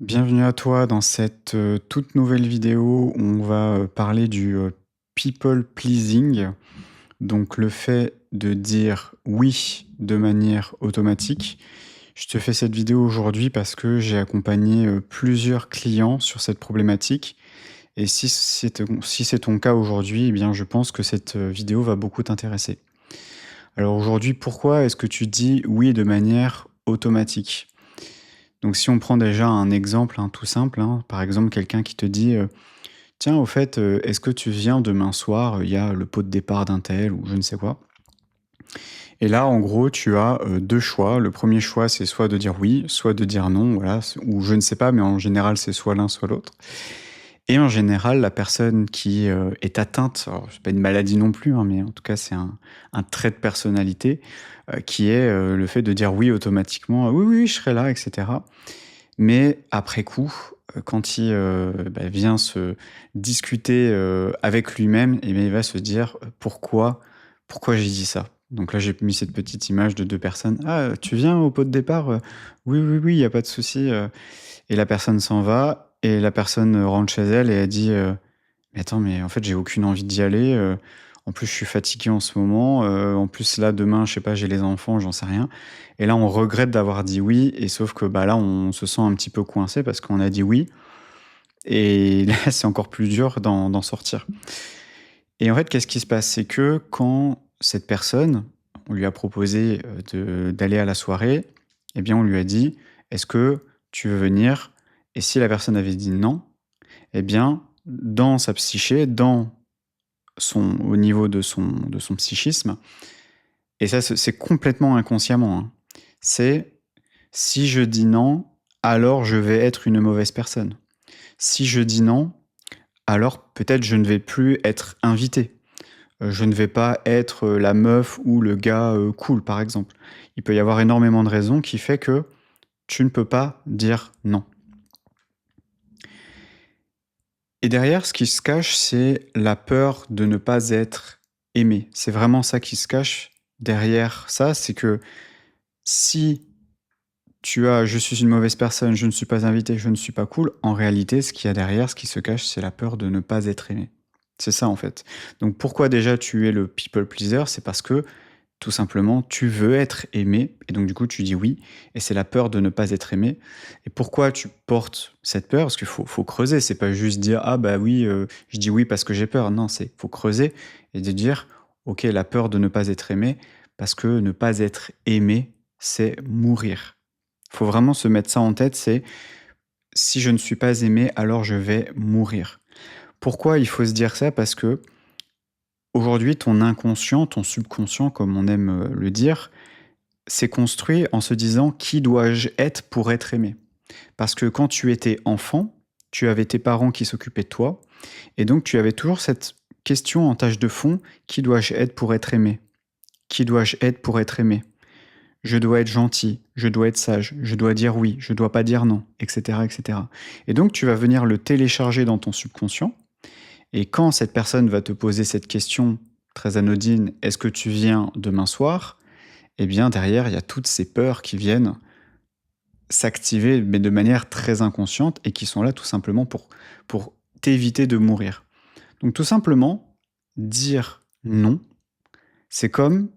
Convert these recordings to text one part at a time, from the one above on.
Bienvenue à toi dans cette toute nouvelle vidéo où on va parler du people pleasing, donc le fait de dire oui de manière automatique. Je te fais cette vidéo aujourd'hui parce que j'ai accompagné plusieurs clients sur cette problématique et si c'est ton cas aujourd'hui, eh bien je pense que cette vidéo va beaucoup t'intéresser. Alors aujourd'hui, pourquoi est-ce que tu dis oui de manière automatique? Donc si on prend déjà un exemple, tout simple, par exemple quelqu'un qui te dit, «Tiens au fait, est-ce que tu viens demain soir? Il y a le pot de départ d'un tel» ou je ne sais quoi. Et là en gros tu as, 2 choix. Le premier choix c'est soit de dire oui, soit de dire non, voilà, ou je ne sais pas, mais en général c'est soit l'un soit l'autre. Et en général la personne qui, est atteinte, alors c'est pas une maladie non plus, mais en tout cas c'est un trait de personnalité, qui est, le fait de dire oui automatiquement: «Oui, oui, je serai là» et cetera. Mais après coup, quand il, vient se discuter, avec lui-même et bien, il va se dire: «Pourquoi j'ai dit ça?» Donc là, j'ai mis cette petite image de 2 personnes: «Ah, tu viens au pot de départ?» «Oui, oui, oui, il y a pas de souci», et la personne s'en va et la personne, rentre chez elle et elle dit, «Mais attends, mais en fait, j'ai aucune envie d'y aller, en plus je suis fatigué en ce moment, en plus là demain, je sais pas, j'ai les enfants, j'en sais rien». Et là, on regrette d'avoir dit oui et sauf que, bah, là, on se sent un petit peu coincé parce qu'on a dit oui et là, c'est encore plus dur d'en sortir. Et en fait, qu'est-ce qui se passe? C'est que quand cette personne, on lui a proposé, d'aller à la soirée, eh bien, on lui a dit: «Est-ce que tu veux venir?» Et si la personne avait dit non, eh bien, dans sa psyché, au niveau de son psychisme, et ça, c'est complètement inconsciemment, c'est: «Si je dis non, alors je vais être une mauvaise personne. Si je dis non, alors peut-être je ne vais plus être invité. Je ne vais pas être, la meuf ou le gars, cool», par exemple. Il peut y avoir énormément de raisons qui fait que tu ne peux pas dire non. Et derrière, ce qui se cache, c'est la peur de ne pas être aimé. C'est vraiment ça qui se cache derrière ça, c'est que si tu as: «Je suis une mauvaise personne, je ne suis pas invité, je ne suis pas cool», en réalité, ce qu'il y a derrière, ce qui se cache, c'est la peur de ne pas être aimé. C'est ça, en fait. Donc pourquoi déjà tu es le people pleaser? C'est parce que, tout simplement, tu veux être aimé et donc du coup, tu dis oui et c'est la peur de ne pas être aimé. Et pourquoi tu portes cette peur? Parce qu'il faut creuser, c'est pas juste dire: «Ah bah oui, je dis oui parce que j'ai peur». Non, c'est faut creuser et de dire: «OK, la peur de ne pas être aimé», parce que ne pas être aimé, c'est mourir. Faut vraiment se mettre ça en tête, c'est: «Si je ne suis pas aimé, alors je vais mourir». Pourquoi il faut se dire ça? Parce que aujourd'hui, ton inconscient, ton subconscient, comme on aime, le dire, s'est construit en se disant: «Qui dois-je être pour être aimé?» Parce que quand tu étais enfant, tu avais tes parents qui s'occupaient de toi et donc tu avais toujours cette question en tâche de fond: «Qui dois-je être pour être aimé? Qui dois-je être pour être aimé?» Je dois être gentil, je dois être sage, je dois dire oui, je dois pas dire non, et cetera, et cetera. Et donc tu vas venir le télécharger dans ton subconscient et quand cette personne va te poser cette question très anodine: «Est-ce que tu viens demain soir?» Eh bien derrière, il y a toutes ces peurs qui viennent s'activer, mais de manière très inconsciente et qui sont là tout simplement pour t'éviter de mourir. Donc tout simplement, dire non, c'est comme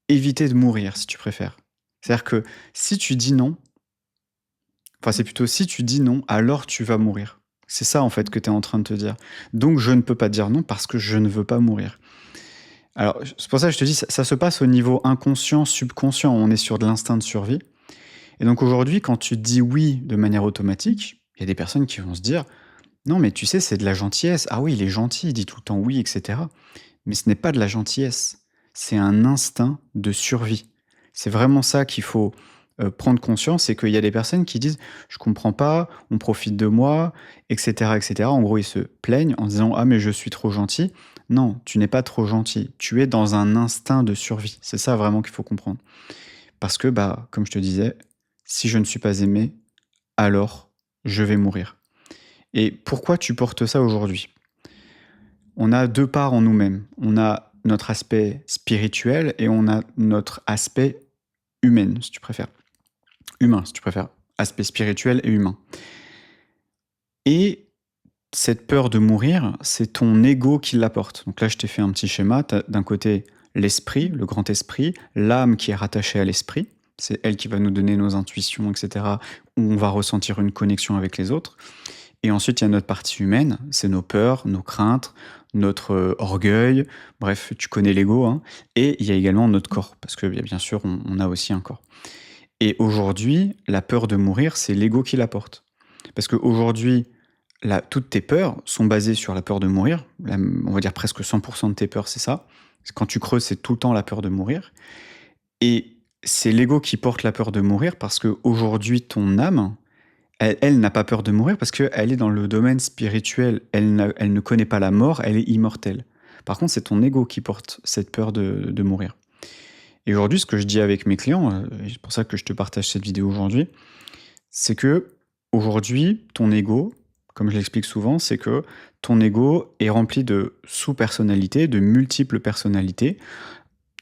éviter de mourir si tu préfères. C'est-à-dire que si tu dis non, enfin, c'est plutôt si tu dis non, alors tu vas mourir. C'est ça, en fait, que tu es en train de te dire. Donc je ne peux pas dire non parce que je ne veux pas mourir. Alors, c'est pour ça que je te dis, ça se passe au niveau inconscient, subconscient. On est sur de l'instinct de survie. Et donc aujourd'hui, quand tu dis oui de manière automatique, il y a des personnes qui vont se dire: «Non, mais tu sais, c'est de la gentillesse. Ah oui, il est gentil, il dit tout le temps oui, et cetera». Mais ce n'est pas de la gentillesse. C'est un instinct de survie. C'est vraiment ça qu'il faut, prendre conscience, c'est qu'il y a des personnes qui disent: «Je comprends pas, on profite de moi», et cetera, et cetera. En gros, ils se plaignent en disant: «Ah mais je suis trop gentil». Non, tu n'es pas trop gentil. Tu es dans un instinct de survie. C'est ça vraiment qu'il faut comprendre. Parce que, bah, comme je te disais, si je ne suis pas aimé, alors je vais mourir. Et pourquoi tu portes ça aujourd'hui? On a 2 parts en nous-mêmes. On a notre aspect spirituel et on a notre aspect humain, si tu préfères. Humain, si tu préfères. Aspect spirituel et humain. Et cette peur de mourir, c'est ton ego qui l'apporte. Donc là, je t'ai fait un petit schéma. Tu as d'un côté l'esprit, le grand esprit, l'âme qui est rattachée à l'esprit. C'est elle qui va nous donner nos intuitions, etc., où on va ressentir une connexion avec les autres. Et ensuite, il y a notre partie humaine, c'est nos peurs, nos craintes, notre orgueil, bref, tu connais l'ego, hein. Et il y a également notre corps, parce que bien sûr, on a aussi un corps. Et aujourd'hui, la peur de mourir, c'est l'ego qui la porte. Parce qu'aujourd'hui, toutes tes peurs sont basées sur la peur de mourir. On va dire presque 100% de tes peurs, c'est ça. Quand tu creuses, c'est tout le temps la peur de mourir. Et c'est l'ego qui porte la peur de mourir parce qu'aujourd'hui, ton âme, elle n'a pas peur de mourir parce qu'elle est dans le domaine spirituel. Elle ne connaît pas la mort, elle est immortelle. Par contre, c'est ton ego qui porte cette peur de mourir. Et aujourd'hui, ce que je dis avec mes clients, et c'est pour ça que je te partage cette vidéo aujourd'hui, c'est que aujourd'hui, ton ego, comme je l'explique souvent, c'est que ton ego est rempli de sous-personnalités, de multiples personnalités.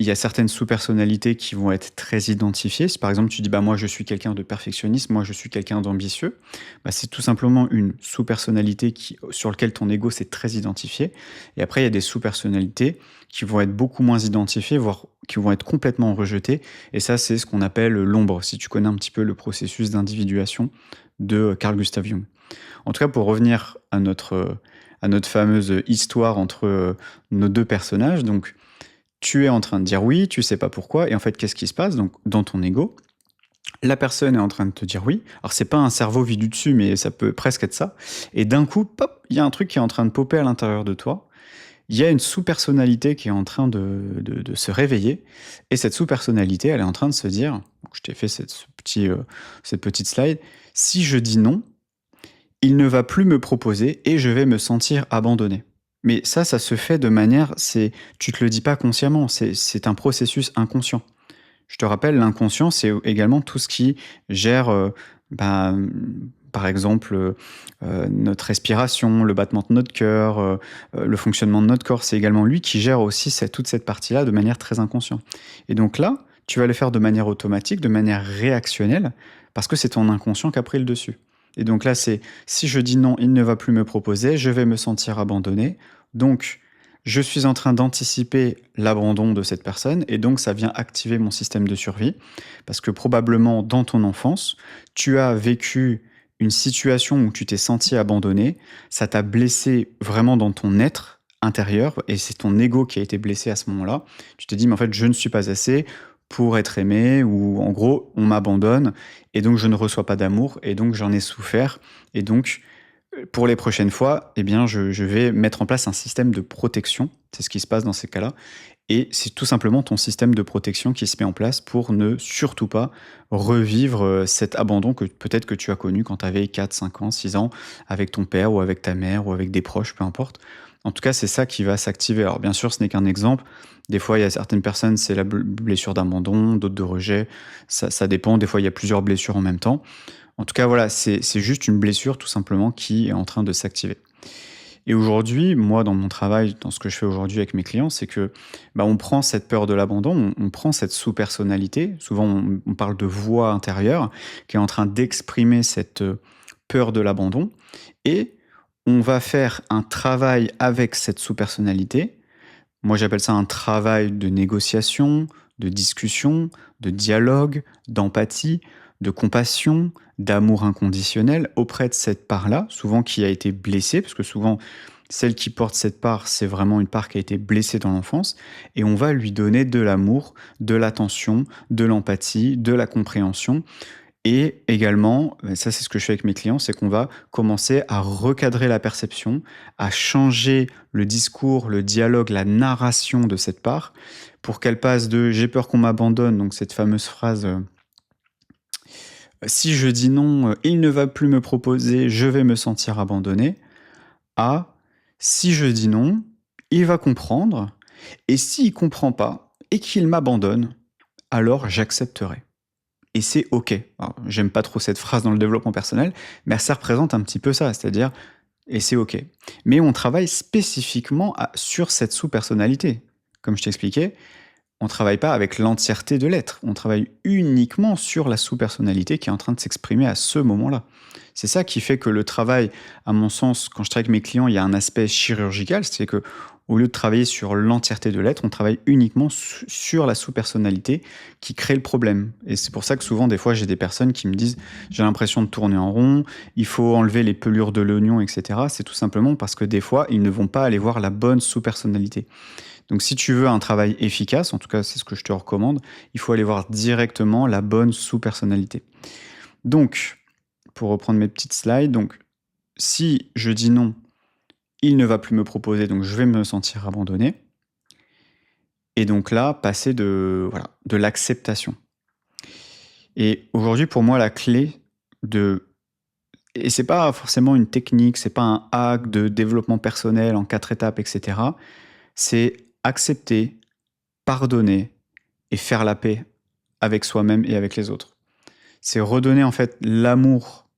Il y a certaines sous-personnalités qui vont être très identifiées. Si par exemple tu dis bah moi je suis quelqu'un de perfectionniste, moi je suis quelqu'un d'ambitieux, bah, c'est tout simplement une sous-personnalité sur laquelle ton ego s'est très identifié. Et après il y a des sous-personnalités qui vont être beaucoup moins identifiées, voire qui vont être complètement rejetées. Et ça c'est ce qu'on appelle l'ombre, si tu connais un petit peu le processus d'individuation de Carl Gustav Jung. En tout cas, pour revenir à notre fameuse histoire entre nos deux personnages, donc tu es en train de dire oui, tu sais pas pourquoi, et en fait, qu'est-ce qui se passe? Donc, dans ton ego, la personne est en train de te dire oui. Alors, c'est pas un cerveau vu du dessus, mais ça peut presque être ça. Et d'un coup, pop, il y a un truc qui est en train de popper à l'intérieur de toi. Il y a une sous-personnalité qui est en train de se réveiller. Et cette sous-personnalité, elle est en train de se dire, donc je t'ai fait cette petite slide, si je dis non, il ne va plus me proposer et je vais me sentir abandonné. Mais ça se fait de manière, tu te le dis pas consciemment, c'est un processus inconscient. Je te rappelle, l'inconscient, c'est également tout ce qui gère, bah, par exemple, notre respiration, le battement de notre cœur, le fonctionnement de notre corps. C'est également lui qui gère aussi toute cette partie-là de manière très inconsciente. Et donc là, tu vas le faire de manière automatique, de manière réactionnelle, parce que c'est ton inconscient qui a pris le dessus. Et donc là, c'est si je dis non, il ne va plus me proposer, je vais me sentir abandonné. Donc, je suis en train d'anticiper l'abandon de cette personne et donc ça vient activer mon système de survie parce que probablement dans ton enfance, tu as vécu une situation où tu t'es senti abandonné, ça t'a blessé vraiment dans ton être intérieur et c'est ton ego qui a été blessé à ce moment-là. Tu te dis mais en fait, je ne suis pas assez pour être aimé ou en gros, on m'abandonne et donc je ne reçois pas d'amour et donc j'en ai souffert et donc pour les prochaines fois, eh bien, je vais mettre en place un système de protection. C'est ce qui se passe dans ces cas-là. Et c'est tout simplement ton système de protection qui se met en place pour ne surtout pas revivre cet abandon que peut-être que tu as connu quand tu avais 4, 5 ans, 6 ans, avec ton père ou avec ta mère ou avec des proches, peu importe. En tout cas, c'est ça qui va s'activer. Alors bien sûr, ce n'est qu'un exemple. Des fois, il y a certaines personnes, c'est la blessure d'abandon, d'autres de rejet. Ça dépend. Des fois, il y a plusieurs blessures en même temps. En tout cas, voilà, c'est juste une blessure tout simplement qui est en train de s'activer. Et aujourd'hui, moi, dans mon travail, dans ce que je fais aujourd'hui avec mes clients, c'est que bah, on prend cette peur de l'abandon, on prend cette sous-personnalité, souvent on parle de voix intérieure, qui est en train d'exprimer cette peur de l'abandon, et on va faire un travail avec cette sous-personnalité. Moi, j'appelle ça un travail de négociation, de discussion, de dialogue, d'empathie, de compassion, d'amour inconditionnel auprès de cette part-là, souvent qui a été blessée, parce que souvent, celle qui porte cette part, c'est vraiment une part qui a été blessée dans l'enfance, et on va lui donner de l'amour, de l'attention, de l'empathie, de la compréhension. Et également, ça c'est ce que je fais avec mes clients, c'est qu'on va commencer à recadrer la perception, à changer le discours, le dialogue, la narration de cette part, pour qu'elle passe de «j'ai peur qu'on m'abandonne», donc cette fameuse phrase si je dis non, il ne va plus me proposer, je vais me sentir abandonné, à si je dis non, il va comprendre, et s'il comprend pas et qu'il m'abandonne, alors j'accepterai. Et c'est OK. Alors, j'aime pas trop cette phrase dans le développement personnel, mais ça représente un petit peu ça, c'est-à-dire et c'est OK. Mais on travaille spécifiquement sur cette sous-personnalité. Comme je t'expliquais, on travaille pas avec l'entièreté de l'être. On travaille uniquement sur la sous-personnalité qui est en train de s'exprimer à ce moment-là. C'est ça qui fait que le travail, à mon sens, quand je travaille avec mes clients, il y a un aspect chirurgical, c'est que au lieu de travailler sur l'entièreté de l'être, on travaille uniquement sur la sous-personnalité qui crée le problème. Et c'est pour ça que souvent, des fois, j'ai des personnes qui me disent j'ai l'impression de tourner en rond, il faut enlever les pelures de l'oignon, etc. C'est tout simplement parce que des fois, ils ne vont pas aller voir la bonne sous-personnalité. Donc si tu veux un travail efficace, en tout cas c'est ce que je te recommande, il faut aller voir directement la bonne sous-personnalité. Donc, pour reprendre mes petites slides, donc si je dis non, il ne va plus me proposer, donc je vais me sentir abandonné. Et donc là, passer de l'acceptation. Et aujourd'hui, pour moi, la clé de... Et c'est pas forcément une technique, c'est pas un hack de développement personnel en 4 étapes, etc. C'est accepter, pardonner et faire la paix avec soi-même et avec les autres. C'est redonner en fait l'amour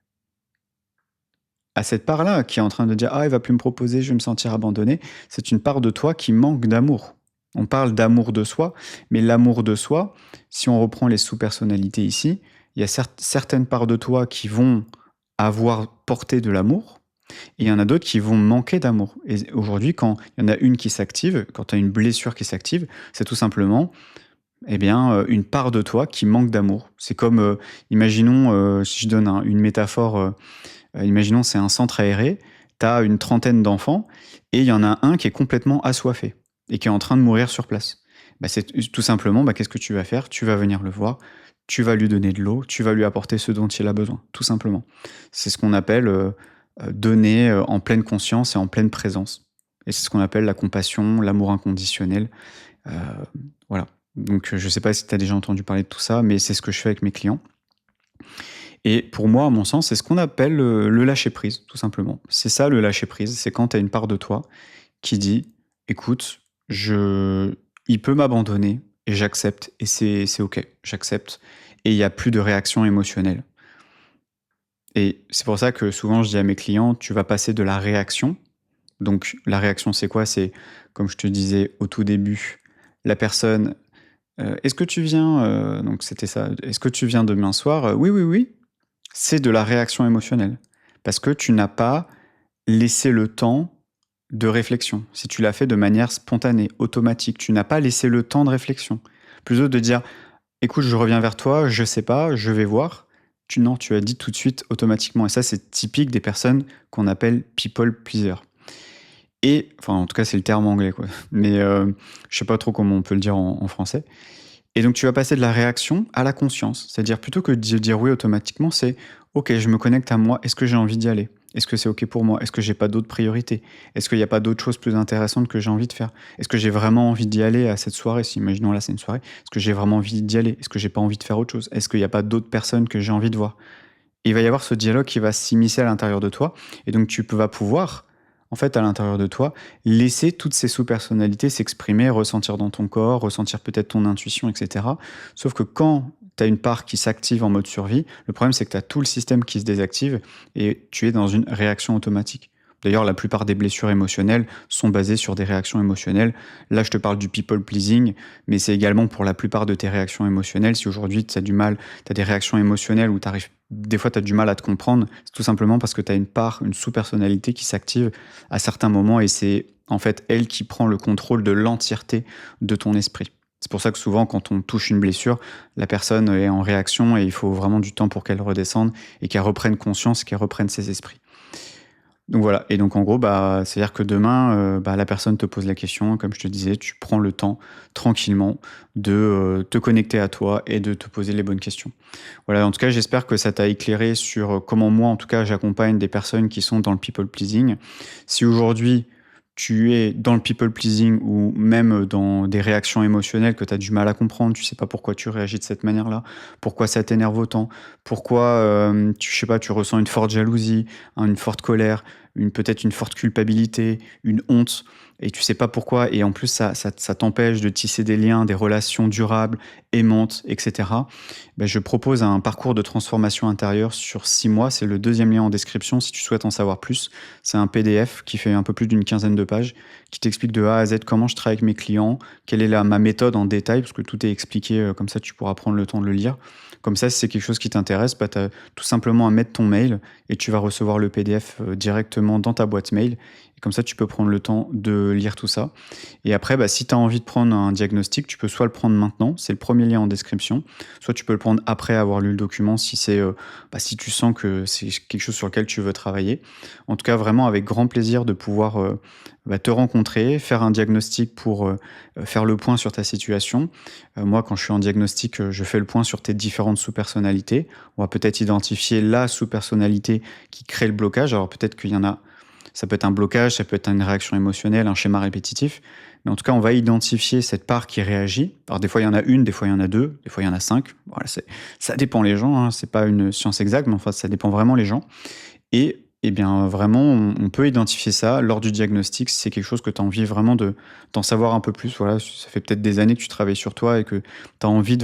à cette part-là qui est en train de dire « Ah, il va plus me proposer, je vais me sentir abandonné ». C'est une part de toi qui manque d'amour. On parle d'amour de soi, mais l'amour de soi, si on reprend les sous-personnalités ici, il y a certaines parts de toi qui vont avoir porté de l'amour, et il y en a d'autres qui vont manquer d'amour. Et aujourd'hui, quand il y en a une qui s'active, quand tu as une blessure qui s'active, c'est tout simplement une part de toi qui manque d'amour. C'est comme, imaginons, si je donne une métaphore, imaginons c'est un centre aéré, tu as une trentaine d'enfants, et il y en a un qui est complètement assoiffé, et qui est en train de mourir sur place. C'est tout simplement, qu'est-ce que tu vas faire? Tu vas venir le voir, tu vas lui donner de l'eau, tu vas lui apporter ce dont il a besoin, tout simplement. C'est ce qu'on appelle donner en pleine conscience et en pleine présence. Et c'est ce qu'on appelle la compassion, l'amour inconditionnel. Voilà. Donc je ne sais pas si tu as déjà entendu parler de tout ça, mais c'est ce que je fais avec mes clients. Et pour moi, à mon sens, c'est ce qu'on appelle le lâcher-prise, tout simplement. C'est ça le lâcher-prise, c'est quand tu as une part de toi qui dit « Écoute, il peut m'abandonner et j'accepte, et c'est OK, j'accepte. » Et il n'y a plus de réaction émotionnelle. Et c'est pour ça que souvent je dis à mes clients, tu vas passer de la réaction. Donc la réaction, c'est quoi? C'est, comme je te disais au tout début, la personne, est-ce que tu viens, donc c'était ça, est-ce que tu viens demain soir? Oui, oui, oui. C'est de la réaction émotionnelle. Parce que tu n'as pas laissé le temps de réflexion. Si tu l'as fait de manière spontanée, automatique, tu n'as pas laissé le temps de réflexion. Plutôt de dire, écoute, je reviens vers toi, je sais pas, je vais voir. Non, tu as dit tout de suite automatiquement. Et ça, c'est typique des personnes qu'on appelle people pleaser. Et, enfin, en tout cas, c'est le terme anglais, quoi. Mais je sais pas trop comment on peut le dire en français. Et donc, tu vas passer de la réaction à la conscience. C'est-à-dire, plutôt que de dire oui automatiquement, c'est « Ok, je me connecte à moi. Est-ce que j'ai envie d'y aller? Est-ce que c'est OK pour moi? Est-ce que j'ai pas d'autres priorités? Est-ce qu'il n'y a pas d'autres choses plus intéressantes que j'ai envie de faire? Est-ce que j'ai vraiment envie d'y aller à cette soirée? Si, imaginons là, c'est une soirée. Est-ce que j'ai vraiment envie d'y aller? Est-ce que j'ai pas envie de faire autre chose? Est-ce qu'il n'y a pas d'autres personnes que j'ai envie de voir? » Et il va y avoir ce dialogue qui va s'immiscer à l'intérieur de toi. Et donc, tu vas pouvoir, en fait, à l'intérieur de toi, laisser toutes ces sous-personnalités s'exprimer, ressentir dans ton corps, ressentir peut-être ton intuition, etc. Sauf que quand tu as une part qui s'active en mode survie, le problème, c'est que tu as tout le système qui se désactive et tu es dans une réaction automatique. D'ailleurs, la plupart des blessures émotionnelles sont basées sur des réactions émotionnelles. Là, je te parle du people pleasing, mais c'est également pour la plupart de tes réactions émotionnelles. Si aujourd'hui, tu as du mal, tu as des réactions émotionnelles où des fois, tu as du mal à te comprendre, c'est tout simplement parce que tu as une part, une sous-personnalité qui s'active à certains moments et c'est en fait elle qui prend le contrôle de l'entièreté de ton esprit. C'est pour ça que souvent, quand on touche une blessure, la personne est en réaction et il faut vraiment du temps pour qu'elle redescende et qu'elle reprenne conscience, qu'elle reprenne ses esprits. Donc voilà, et donc en gros, c'est-à-dire que demain, la personne te pose la question, comme je te disais, tu prends le temps tranquillement de te connecter à toi et de te poser les bonnes questions. Voilà, en tout cas, j'espère que ça t'a éclairé sur comment moi, en tout cas, j'accompagne des personnes qui sont dans le people pleasing. Si aujourd'hui, tu es dans le people pleasing ou même dans des réactions émotionnelles que tu as du mal à comprendre, tu sais pas pourquoi tu réagis de cette manière-là, pourquoi ça t'énerve autant, pourquoi je sais pas, tu ressens une forte jalousie, une forte colère, peut-être une forte culpabilité, une honte, et tu sais pas pourquoi, et en plus ça t'empêche de tisser des liens, des relations durables, aimantes, et cetera, bah, je propose un parcours de transformation intérieure sur 6 mois. C'est le deuxième lien en description si tu souhaites en savoir plus. C'est un PDF qui fait un peu plus d'une quinzaine de pages, qui t'explique de A à Z comment je travaille avec mes clients, quelle est ma méthode en détail, parce que tout est expliqué, comme ça tu pourras prendre le temps de le lire. Comme ça, si c'est quelque chose qui t'intéresse, bah, tu as tout simplement à mettre ton mail et tu vas recevoir le PDF directement dans ta boîte mail. Et comme ça, tu peux prendre le temps de lire tout ça. Et après, bah, si tu as envie de prendre un diagnostic, tu peux soit le prendre maintenant, c'est le premier lien en description, soit tu peux le prendre après avoir lu le document si si tu sens que c'est quelque chose sur lequel tu veux travailler. En tout cas, vraiment avec grand plaisir de pouvoir te rencontrer, faire un diagnostic pour faire le point sur ta situation. Moi, quand je suis en diagnostic, je fais le point sur tes différentes sous-personnalités. On va peut-être identifier la sous-personnalité qui crée le blocage. Alors peut-être qu'il y en a, ça peut être un blocage, ça peut être une réaction émotionnelle, un schéma répétitif. Mais en tout cas, on va identifier cette part qui réagit. Alors des fois, il y en a une, des fois, il y en a deux, des fois, il y en a cinq. Voilà, ça dépend les gens, hein. C'est pas une science exacte, mais enfin, ça dépend vraiment les gens. Et eh bien, vraiment, on peut identifier ça lors du diagnostic si c'est quelque chose que tu as envie vraiment d'en savoir un peu plus. Voilà, ça fait peut-être des années que tu travailles sur toi et que tu as envie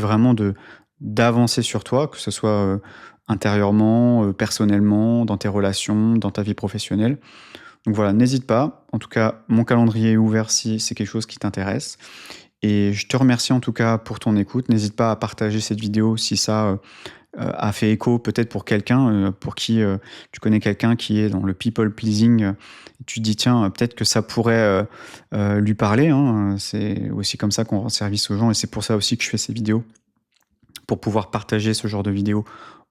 d'avancer sur toi, que ce soit intérieurement, personnellement, dans tes relations, dans ta vie professionnelle. Donc voilà, n'hésite pas. En tout cas, mon calendrier est ouvert si c'est quelque chose qui t'intéresse. Et je te remercie en tout cas pour ton écoute. N'hésite pas à partager cette vidéo si ça a fait écho peut-être pour quelqu'un pour qui tu connais quelqu'un qui est dans le people pleasing. Tu te dis tiens, peut-être que ça pourrait lui parler, hein. C'est aussi comme ça qu'on rend service aux gens et c'est pour ça aussi que je fais ces vidéos, pour pouvoir partager ce genre de vidéos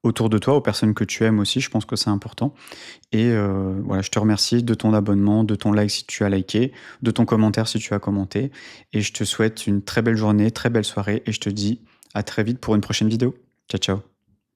autour de toi, aux personnes que tu aimes aussi. Je pense que c'est important. Et voilà, je te remercie de ton abonnement, de ton like si tu as liké, de ton commentaire si tu as commenté. Et je te souhaite une très belle journée, très belle soirée et je te dis à très vite pour une prochaine vidéo. Ciao, ciao.